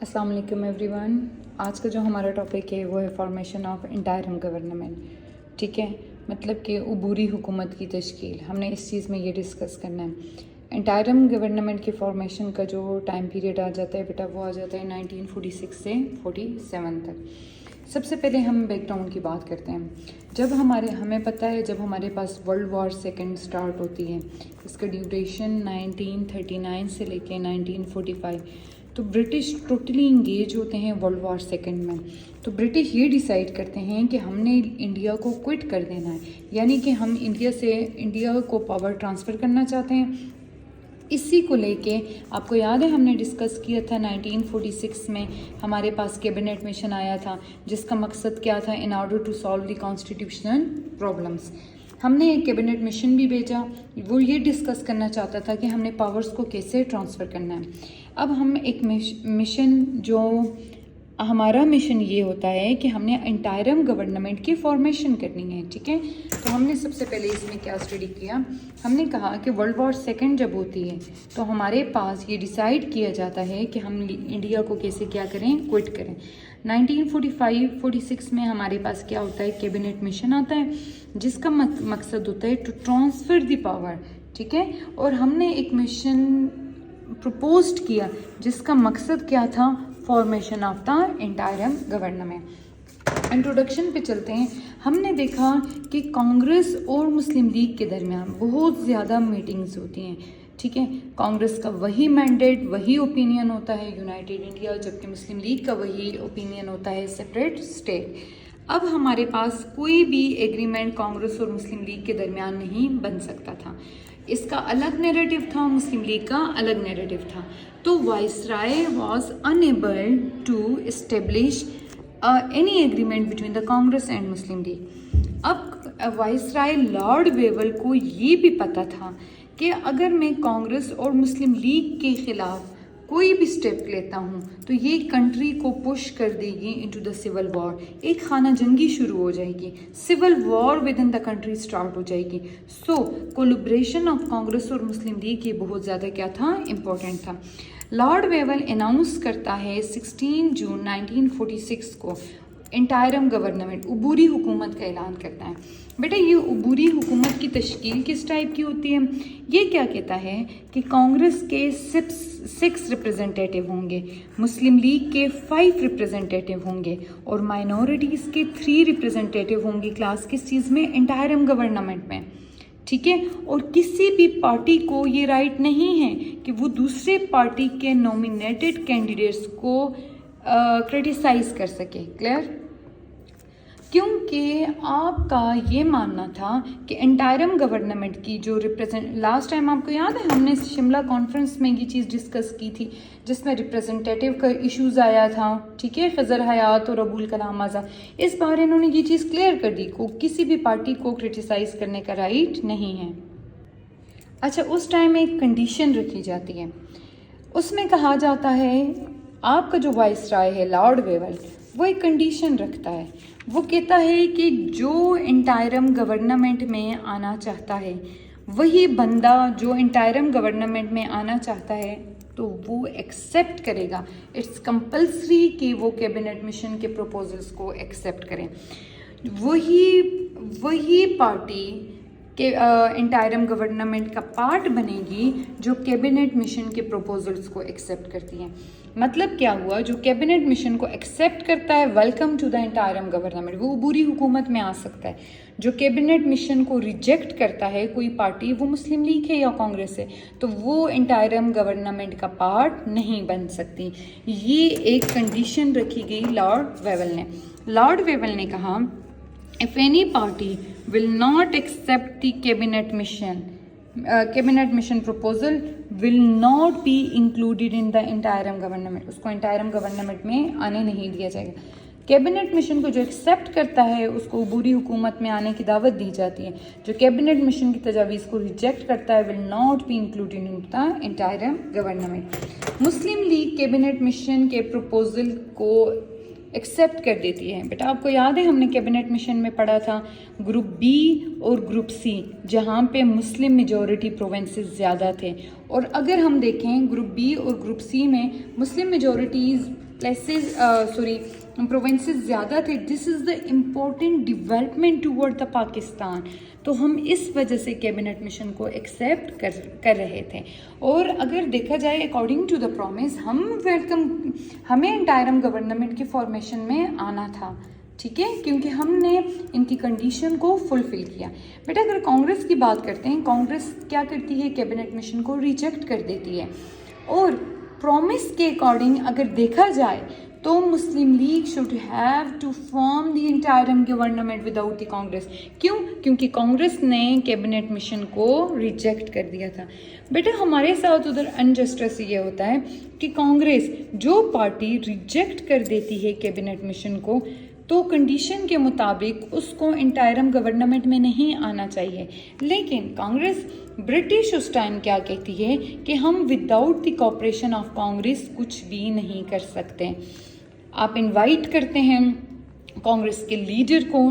अस्सलाम वालेकुम एवरीवन। आज का जो हमारा टॉपिक है वो है फॉर्मेशन ऑफ इंटायरम गवर्नमेंट। ठीक है, मतलब कि अबूरी हुकूमत की तश्कील। हमने इस चीज़ में ये डिस्कस करना है। इंटायरम गवर्नमेंट के फॉर्मेशन का जो टाइम पीरियड आ जाता है बेटा, वो आ जाता है 1946 से 47 तक। सबसे पहले हम बैकग्राउंड की बात करते हैं। जब हमें पता है जब हमारे पास वर्ल्ड वॉर सेकेंड स्टार्ट होती है, इसका ड्यूरेशन 1939 से लेके 1945, तो ब्रिटिश टोटली इंगेज होते हैं वर्ल्ड वॉर सेकेंड में। तो ब्रिटिश ये डिसाइड करते हैं कि हमने इंडिया को क्विट कर देना है, यानी कि हम इंडिया को पावर ट्रांसफ़र करना चाहते हैं। इसी को लेके आपको याद है हमने डिस्कस किया था 1946 में हमारे पास कैबिनेट मिशन आया था, जिसका मकसद क्या था, in order to solve the constitutional problems. हमने एक कैबिनेट मिशन भी भेजा, वो ये डिस्कस करना चाहता था कि हमने पावर्स को कैसे ट्रांसफ़र करना है। अब हम एक मिशन जो हमारा मिशन ये होता है कि हमने इंटायरम गवर्नमेंट की फॉर्मेशन करनी है। ठीक है, तो हमने सबसे पहले इसमें क्या स्टडी किया, हमने कहा कि वर्ल्ड वॉर सेकेंड जब होती है तो हमारे पास ये डिसाइड किया जाता है कि हम इंडिया को कैसे क्या करें, क्विट करें। 1945-46 में हमारे पास क्या होता है, कैबिनेट मिशन आता है, जिसका मकसद होता है टू ट्रांसफ़र द पावर। ठीक है, और हमने एक मिशन प्रपोज्ड किया जिसका मकसद क्या था, formation of the interim government. Introduction पे चलते हैं। हमने देखा कि कांग्रेस और मुस्लिम लीग के दरमियान बहुत ज़्यादा मीटिंग्स होती हैं। ठीक है, कांग्रेस का वही मैंडेट, वही ओपिनियन होता है यूनाइटेड इंडिया, जबकि मुस्लिम लीग का वही ओपिनियन होता है सेपरेट स्टेट। अब हमारे पास कोई भी एग्रीमेंट कांग्रेस और मुस्लिम लीग के दरमियान नहीं बन सकता था। इसका अलग नैरेटिव था, मुस्लिम लीग का अलग नैरेटिव था। तो viceroy was unable to establish any agreement between the Congress and Muslim League. अब वाइसराय लॉर्ड वेवल को ये भी पता था कि अगर मैं कांग्रेस और मुस्लिम लीग के ख़िलाफ़ कोई भी स्टेप लेता हूँ तो ये कंट्री को पुश कर देगी इनटू द सिविल वॉर। एक खाना जंगी शुरू हो जाएगी, civil war within the country start हो जाएगी। सो कोलैबोरेशन ऑफ कांग्रेस और मुस्लिम लीग ये बहुत ज़्यादा क्या था, इम्पोर्टेंट था। लॉर्ड वेवल अनाउंस करता है 16 जून 1946 को इंटायरम गवर्नमेंट, अबूरी हुकूमत का ऐलान करता है। बेटा ये अबूरी हुकूमत की तश्कील किस टाइप की होती है, ये क्या कहता है कि कांग्रेस के 6 रिप्रेजेंटेटिव होंगे, मुस्लिम लीग के 5 रिप्रेजेंटेटिव होंगे और माइनॉरिटीज़ के 3 रिप्रेजेंटेटिव होंगे क्लास किस चीज़ में, इंटायरम गवर्नमेंट में। ठीक है, और किसी भी पार्टी को ये राइट नहीं है कि वो दूसरे पार्टी के नॉमिनेटेड कैंडिडेट्स को क्रिटिसाइज़ कर सके। क्लियर, क्योंकि आपका ये मानना था कि इंटायरम गवर्नमेंट की जो लास्ट टाइम आपको याद है हमने शिमला कॉन्फ्रेंस में ये चीज़ डिस्कस की थी, जिसमें रिप्रेजेंटेटिव का इश्यूज़ आया था। ठीक है, खज़र हयात और अबुल कलाम आज़ाद, इस बार इन्होंने ये चीज़ क्लियर कर दी को किसी भी पार्टी को क्रिटिसाइज़ करने का राइट नहीं है। अच्छा, उस टाइम एक कंडीशन रखी जाती है, उसमें कहा जाता है आपका जो वाइसराय है लॉर्ड वेवल, वो एक कंडीशन रखता है। वो कहता है कि जो इंटायरम गवर्नमेंट में आना चाहता है, वही बंदा जो इंटायरम गवर्नमेंट में आना चाहता है तो वो एक्सेप्ट करेगा। इट्स कंपल्सरी कि वो कैबिनेट मिशन के प्रपोजल्स को एक्सेप्ट करें। वही पार्टी के इंटायरम गवर्नमेंट का पार्ट बनेगी जो कैबिनेट मिशन के प्रपोजल्स को एक्सेप्ट करती है। मतलब क्या हुआ, जो कैबिनेट मिशन को एक्सेप्ट करता है, welcome to the interim government, वो अबूरी हुकूमत में आ सकता है। जो कैबिनेट मिशन को रिजेक्ट करता है कोई पार्टी, वो मुस्लिम लीग है या कांग्रेस है, तो वो इंटायरम गवर्नमेंट का पार्ट नहीं बन सकती। ये एक कंडीशन रखी गई लॉर्ड वेवल ने। लॉर्ड वेवल ने कहा if any party will not accept the cabinet mission proposal will not be included in the interim government, उसको interim government में आने नहीं दिया जाएगा। कैबिनेट मिशन को जो एक्सेप्ट करता है उसको अबूरी हुकूमत में आने की दावत दी जाती है। जो कैबिनेट मिशन की तजावीज़ को रिजेक्ट करता है will not be included in the interim government. Muslim League Cabinet Mission के प्रपोजल को एक्सेप्ट कर देती है। बेटा आपको याद है हमने कैबिनेट मिशन में पढ़ा था ग्रुप बी और ग्रुप सी, जहाँ पे मुस्लिम मेजॉरिटी प्रोविंसेस ज़्यादा थे, और अगर हम देखें ग्रुप बी और ग्रुप सी में मुस्लिम मेजॉरिटीज़ प्लेसेस प्रोविंसेस ज़्यादा थे। This is the important development toward the Pakistan. तो हम इस वजह से कैबिनेट मिशन को एक्सेप्ट कर रहे थे। और अगर देखा जाए अकॉर्डिंग टू द प्रॉमिस हमें इंटायरम गवर्नमेंट के फॉर्मेशन में आना था, ठीक है, क्योंकि हमने इनकी कंडीशन को फुलफिल किया। बेटा अगर कांग्रेस की बात करते हैं, कांग्रेस क्या करती है, कैबिनेट मिशन को रिजेक्ट कर देती है। और प्रॉमिस के अकॉर्डिंग अगर देखा जाए तो Muslim League should have to form the interim government without the Congress. क्यों? क्योंकि कांग्रेस ने कैबिनेट मिशन को रिजेक्ट कर दिया था। बेटा हमारे साथ उधर अनजस्टिस ये होता है कि कांग्रेस जो पार्टी रिजेक्ट कर देती है कैबिनेट मिशन को, तो कंडीशन के मुताबिक उसको इंटायरम गवर्नमेंट में नहीं आना चाहिए। लेकिन कांग्रेस ब्रिटिश उस टाइम क्या कहती है कि हम without the cooperation of Congress कुछ भी नहीं कर सकते। आप इनवाइट करते हैं कांग्रेस के लीडर को,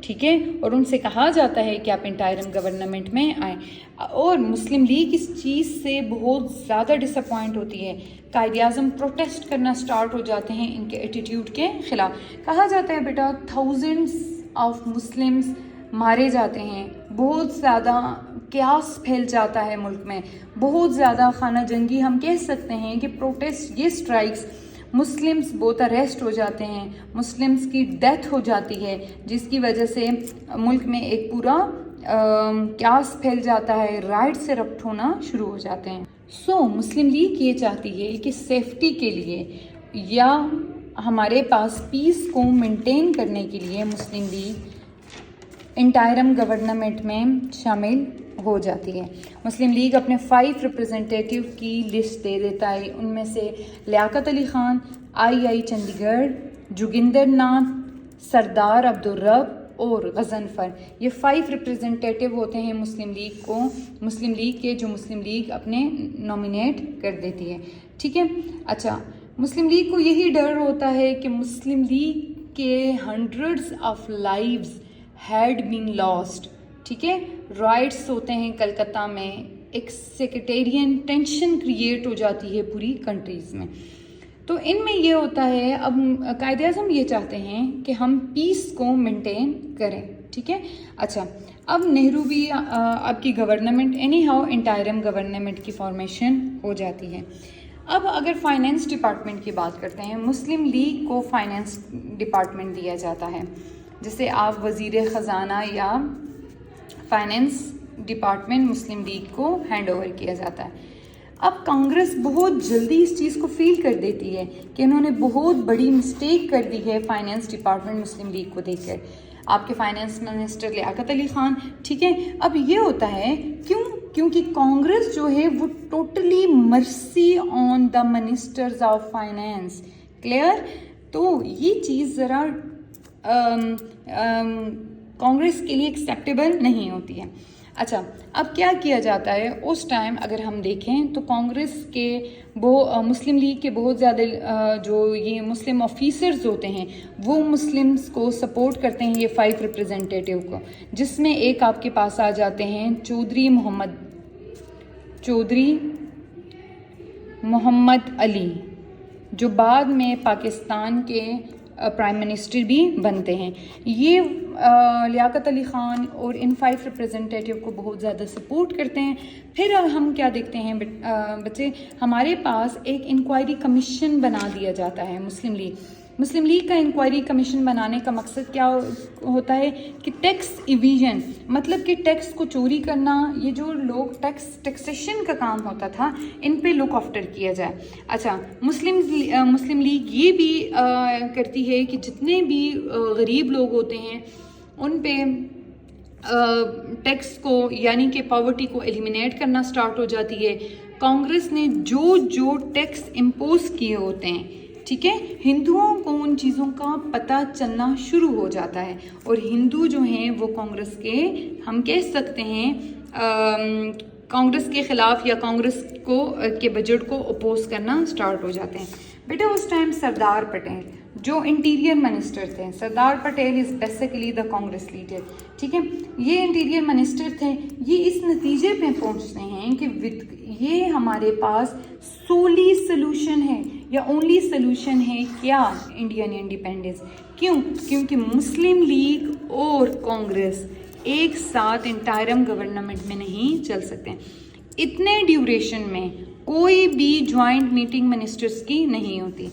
ठीक है, और उनसे कहा जाता है कि आप इंटायरम गवर्नमेंट में आए। और मुस्लिम लीग इस चीज़ से बहुत ज़्यादा डिसअपॉइंट होती है। कायदे आज़म प्रोटेस्ट करना स्टार्ट हो जाते हैं इनके एटीट्यूड के ख़िलाफ़। कहा जाता है बेटा थाउजेंड्स ऑफ मुस्लिम्स मारे जाते हैं, बहुत ज़्यादा क्यास फैल जाता है मुल्क में, बहुत ज़्यादा खाना जंगी हम कह सकते हैं कि प्रोटेस्ट, ये स्ट्राइक्स, मुस्लिम्स बहुत अरेस्ट हो जाते हैं, मुस्लिम्स की डेथ हो जाती है, जिसकी वजह से मुल्क में एक पूरा क्यास फैल जाता है, राइट्स एरप्ट होना शुरू हो जाते हैं। सो मुस्लिम लीग ये चाहती है कि सेफ्टी के लिए या हमारे पास पीस को मेंटेन करने के लिए मुस्लिम लीग इंटायरम गवर्नमेंट में शामिल हो जाती है। मुस्लिम लीग अपने 5 रिप्रेजेंटेटिव की लिस्ट दे देता है। उनमें से लियाकत अली ख़ान, आई चंडीगढ़, जोगिंदर नाथ, सरदार अब्दुल रब और गजनफर, ये 5 रिप्रेजेंटेटिव होते हैं मुस्लिम लीग के, जो मुस्लिम लीग अपने नॉमिनेट कर देती है, ठीक है। अच्छा, मुस्लिम लीग को यही डर होता है कि मुस्लिम लीग के hundreds of lives had been lost, ठीक है। राइट्स होते हैं कलकत्ता में, एक सेक्रेटेरियन टेंशन क्रिएट हो जाती है पूरी कंट्रीज़ में। तो इनमें ये होता है, अब कायदे आज़म ये चाहते हैं कि हम पीस को मेंटेन करें, ठीक है। अच्छा, अब नेहरू भी आपकी government any how interim government की फॉर्मेशन हो जाती है। अब अगर फाइनेंस डिपार्टमेंट की बात करते हैं, मुस्लिम लीग को फाइनेंस डिपार्टमेंट दिया जाता है, जिसे आप वज़ीर ख़जाना या फाइनेंस डिपार्टमेंट मुस्लिम लीग को हैंड ओवर किया जाता है। अब कांग्रेस बहुत जल्दी इस चीज़ को फील कर देती है कि उन्होंने बहुत बड़ी मिस्टेक कर दी है फाइनेंस डिपार्टमेंट मुस्लिम लीग को देकर। आपके फाइनेंस मिनिस्टर लियाकत अली ख़ान, ठीक है। अब ये होता है क्योंकि कांग्रेस जो है वो totally mercy on the ministers of finance, clear. तो ये चीज़ ज़रा कांग्रेस के लिए एक्सेप्टेबल नहीं होती है। अच्छा, अब क्या किया जाता है उस टाइम अगर हम देखें तो कांग्रेस के मुस्लिम लीग के बहुत ज़्यादा जो ये मुस्लिम ऑफिसर्स होते हैं वो मुस्लिम्स को सपोर्ट करते हैं, ये 5 रिप्रेजेंटेटिव को, जिसमें एक आपके पास आ जाते हैं चौधरी मोहम्मद अली, जो बाद में पाकिस्तान के प्राइम मिनिस्टर भी बनते हैं। ये लियाकत अली ख़ान और इन 5 रिप्रेजेंटेटिव को बहुत ज़्यादा सपोर्ट करते हैं। फिर हम क्या देखते हैं बच्चे, हमारे पास एक इंक्वायरी कमीशन बना दिया जाता है मुस्लिम लीग का इंक्वायरी कमीशन बनाने का मकसद क्या होता है कि टैक्स इवीजन, मतलब कि टैक्स को चोरी करना, ये जो लोग टैक्सेशन का काम होता था, इन पे लुक आफ्टर किया जाए। अच्छा, मुस्लिम लीग ये भी करती है कि जितने भी गरीब लोग होते हैं उन पे टैक्स को यानी कि पॉवर्टी को एलिमिनेट करना स्टार्ट हो जाती है। कांग्रेस ने जो टैक्स इम्पोज किए होते हैं, ठीक है, हिंदुओं को उन चीज़ों का पता चलना शुरू हो जाता है, और हिंदू जो हैं वो कांग्रेस के, हम कह सकते हैं कांग्रेस के ख़िलाफ़ या कांग्रेस को के बजट को अपोज करना स्टार्ट हो जाते हैं। بیٹا اس ٹائم سردار پٹیل جو انٹیریئر منسٹر تھے, Sardar Patel is basically the Congress leader, ٹھیک ہے, یہ انٹیریئر منسٹر تھے. یہ اس نتیجے پہ پہنچتے ہیں کہ یہ ہمارے پاس سولی سلوشن ہے یا اونلی سلوشن ہے کیا, انڈین انڈیپینڈنس. کیوں؟ کیونکہ مسلم لیگ اور کانگریس ایک ساتھ انٹائرم گورنمنٹ میں نہیں چل سکتے. اتنے ڈیوریشن میں کوئی بھی جوائنٹ میٹنگ منسٹرز کی نہیں ہوتی.